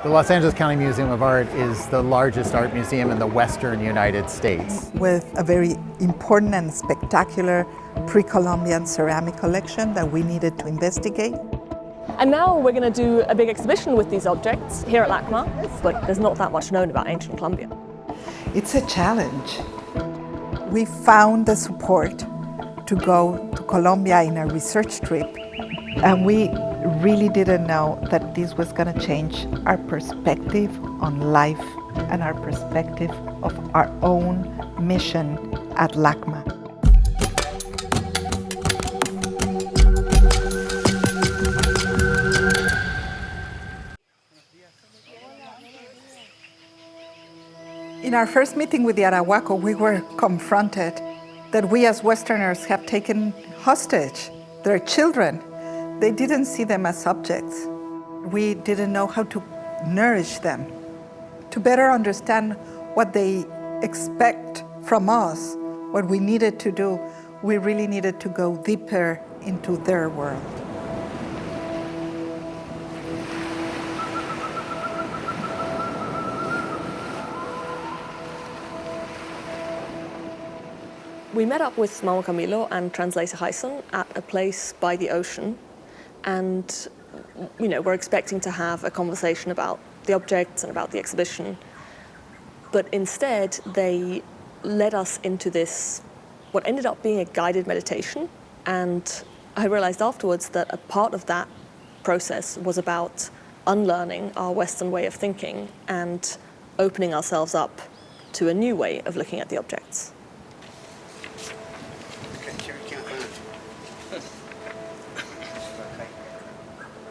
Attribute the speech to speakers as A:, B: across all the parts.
A: The Los Angeles County Museum of Art is the largest art museum in the Western United States.
B: With a very important and spectacular pre-Columbian ceramic collection that we needed to investigate.
C: And now we're going to do a big exhibition with these objects here at LACMA, but there's not that much known about ancient Colombia.
B: It's a challenge. We found the support to go to Colombia in a research trip, and we really didn't know that this was going to change our perspective on life and our perspective of our own mission at LACMA. In our first meeting with the Arhuaco, we were confronted that we as Westerners have taken hostage their children. They didn't see them as subjects. We didn't know how to nourish them. To better understand what they expect from us, what we needed to do, we really needed to go deeper into their world.
C: We met up with Mamo Camilo and translator Jaison at a place by the ocean, and we're expecting to have a conversation about the objects and about the exhibition, but instead they led us into this, what ended up being a guided meditation, and I realized afterwards that a part of that process was about unlearning our Western way of thinking and opening ourselves up to a new way of looking at the objects.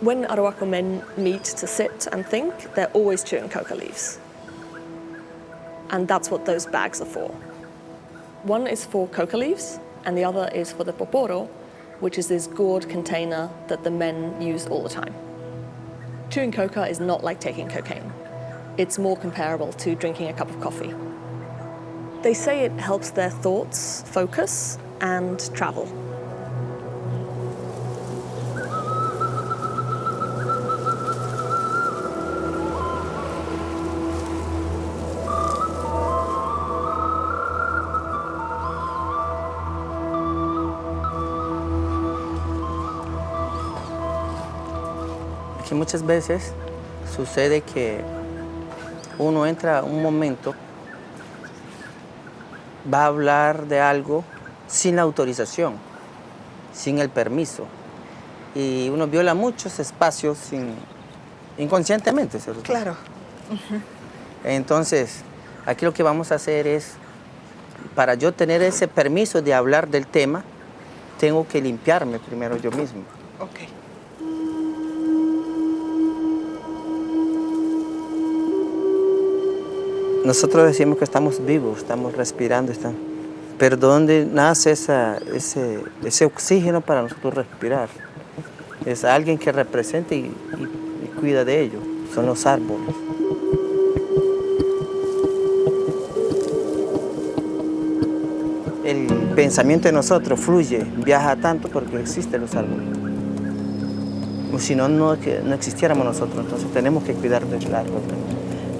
C: When Arhuaco men meet to sit and think, they're always chewing coca leaves. And that's what those bags are for. One is for coca leaves, and the other is for the poporo, which is this gourd container that the men use all the time. Chewing coca is not like taking cocaine. It's more comparable to drinking a cup of coffee. They say it helps their thoughts focus and travel.
D: Aquí muchas veces sucede que uno entra a un momento, va a hablar de algo sin la autorización, sin el permiso, y uno viola muchos espacios inconscientemente. ¿Cierto?
B: Claro.
D: Entonces, aquí lo que vamos a hacer es, para yo tener ese permiso de hablar del tema, tengo que limpiarme primero yo mismo.
B: Okay.
D: Nosotros decimos que estamos vivos, estamos respirando, pero ¿de dónde nace ese oxígeno para nosotros respirar? Es alguien que representa y cuida de ello, son los árboles. El pensamiento de nosotros fluye, viaja tanto porque existen los árboles. Si no, no existiéramos nosotros, entonces tenemos que cuidar del árbol.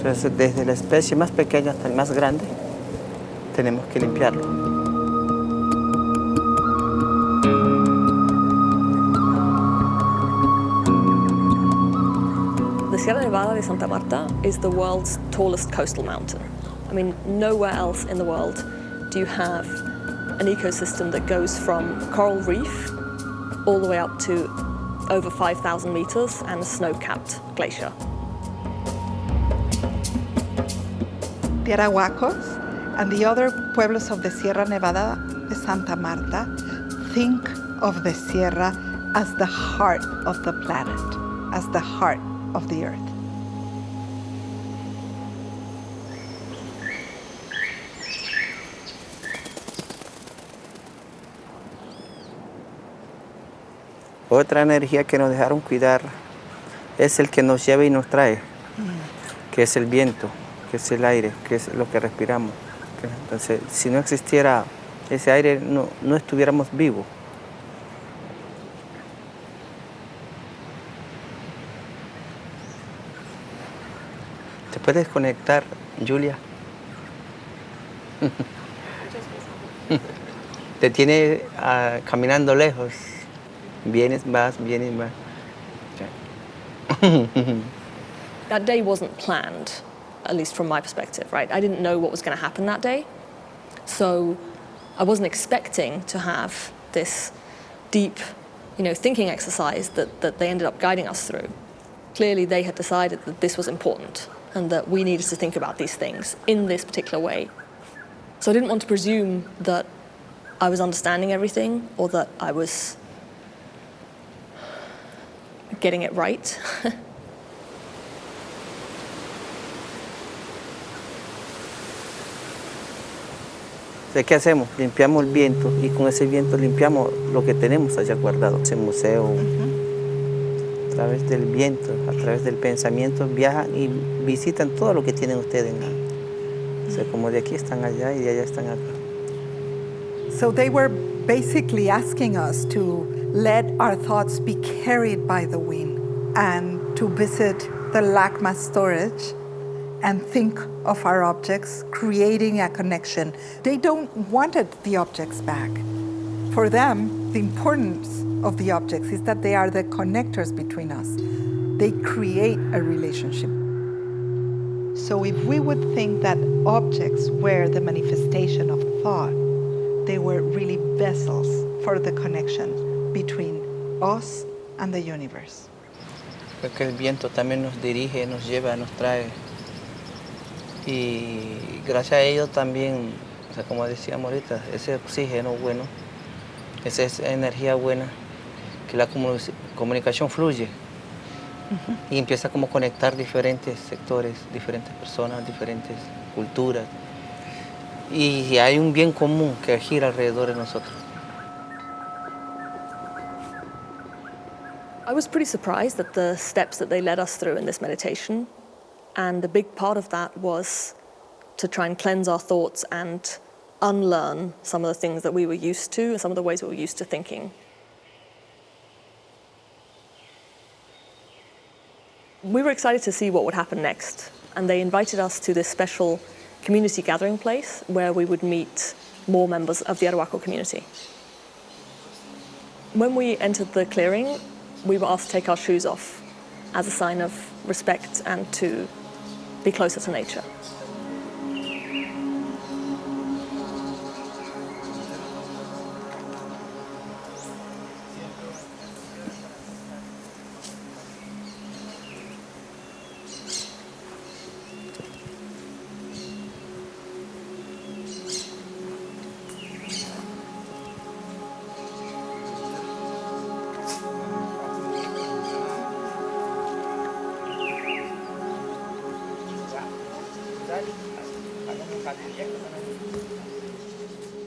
D: Entonces, desde la especie más pequeña hasta el más grande, tenemos que limpiarlo.
C: The Sierra Nevada de Santa Marta is the world's tallest coastal mountain. I mean, nowhere else in the world do you have an ecosystem that goes from coral reef all the way up to over 5,000 meters and a snow-capped glacier.
B: The Arhuacos and the other pueblos of the Sierra Nevada de Santa Marta think of the Sierra as the heart of the planet, as the heart of the earth.
D: Otra energía que nos dejaron cuidar es el que nos lleva y nos trae, que es el viento, que es el aire, que es lo que respiramos. Entonces, si no existiera ese aire, no estuviéramos vivos. ¿Te puedes conectar, Julia? Te tiene caminando lejos. Vienes, vas.
C: That day wasn't planned, at least from my perspective, right? I didn't know what was going to happen that day. So I wasn't expecting to have this deep, thinking exercise that they ended up guiding us through. Clearly, they had decided that this was important and that we needed to think about these things in this particular way. So I didn't want to presume that I was understanding everything or that I was getting it right.
D: ¿Qué hacemos? Limpiamos el viento y con ese viento limpiamos lo que tenemos allá guardado. Ese museo, a través del viento, a través del pensamiento, viajan y visitan todo lo que tienen ustedes. O sea, como de aquí están allá y de allá están acá.
B: So they were basically asking us to let our thoughts be carried by the wind and to visit the LACMA storage and think of our objects, creating a connection. They don't wanted the objects back. For them, the importance of the objects is that they are the connectors between us. They create a relationship. So if we would think that objects were the manifestation of thought, they were really vessels for the connection between us and the universe.
D: Porque el viento también nos dirige, nos lleva, nos trae. Y gracias a ello también, o sea, como decíamos ahorita, ese oxígeno bueno, esa energía buena, que la comunicación fluye y empieza como a conectar diferentes sectores, diferentes personas, diferentes culturas. Y hay un bien común que gira alrededor de nosotros.
C: I was pretty surprised at the steps that they led us through in this meditation. And a big part of that was to try and cleanse our thoughts and unlearn some of the things that we were used to and some of the ways we were used to thinking. We were excited to see what would happen next, and they invited us to this special community gathering place where we would meet more members of the Arhuaco community. When we entered the clearing, we were asked to take our shoes off as a sign of respect and to be closer to nature.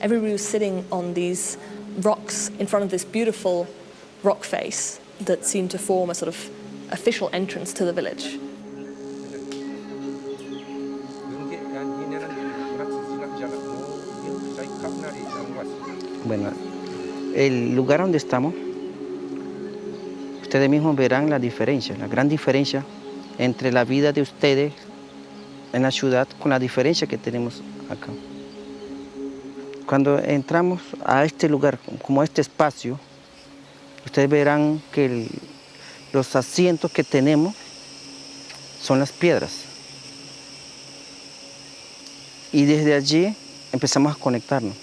C: Everybody was sitting on these rocks in front of this beautiful rock face that seemed to form a sort of official entrance to the village.
D: Bueno, el lugar donde estamos, ustedes mismos verán la diferencia, la gran diferencia entre la vida de ustedes en la ciudad con la diferencia que tenemos acá. Cuando entramos a este lugar, como a este espacio, ustedes verán que los asientos que tenemos son las piedras. Y desde allí empezamos a conectarnos.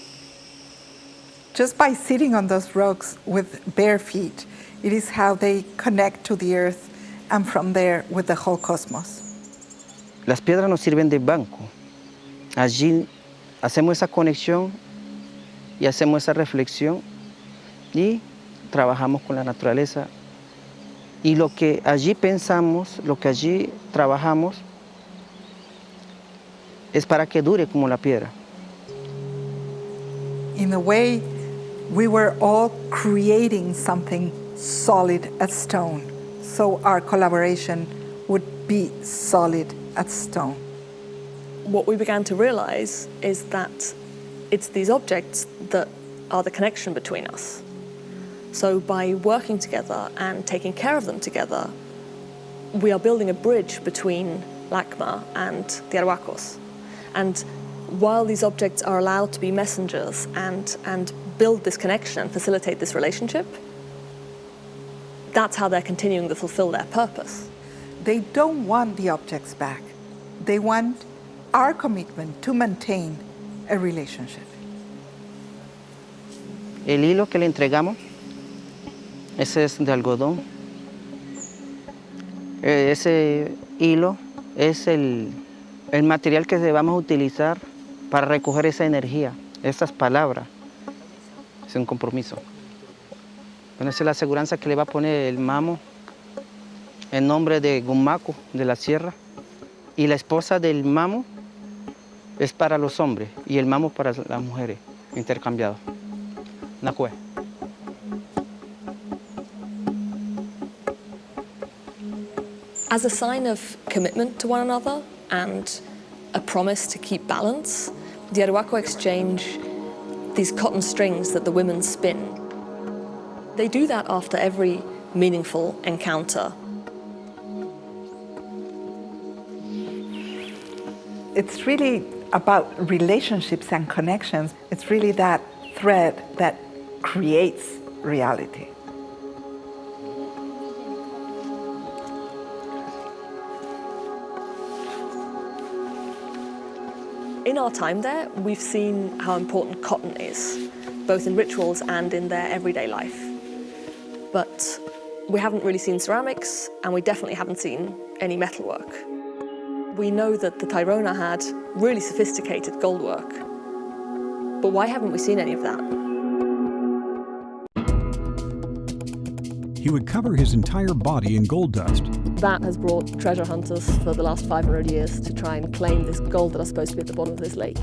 B: Just by sitting on those rocks with bare feet, it is how they connect to the earth and from there with the whole cosmos.
D: Las piedras nos sirven de banco. Allí hacemos esa conexión y hacemos esa reflexión y trabajamos con la naturaleza. Y lo que allí pensamos, lo que allí trabajamos, es para que dure como la piedra.
B: In a way, we were all creating something solid as stone, so our collaboration would be solid as stone.
C: What we began to realize is that it's these objects that are the connection between us. So by working together and taking care of them together, we are building a bridge between LACMA and the Arhuacos. And while these objects are allowed to be messengers and build this connection and facilitate this relationship, that's how they're continuing to fulfill their purpose.
B: They don't want the objects back. They want our commitment to maintain a relationship.
D: El hilo que le entregamos, ese es de algodón. Ese hilo es el material que vamos a utilizar para recoger esa energía, esas palabras. Es un compromiso. Bueno, esa es la aseguranza que le va a poner el Mamo en nombre de Gumaco, de la sierra. Y la esposa del Mamo es para los hombres y el Mamo para las mujeres, intercambiado. Nacue.
C: As a sign of commitment to one another and a promise to keep balance, the Arhuaco exchange these cotton strings that the women spin. They do that after every meaningful encounter.
B: It's really about relationships and connections. It's really that thread that creates reality.
C: In our time there, we've seen how important cotton is, both in rituals and in their everyday life. But we haven't really seen ceramics, and we definitely haven't seen any metalwork. We know that the Tairona had really sophisticated goldwork, but why haven't we seen any of that?
E: He would cover his entire body in gold dust.
C: That has brought treasure hunters for the last 500 years to try and claim this gold that is supposed to be at the bottom of this lake.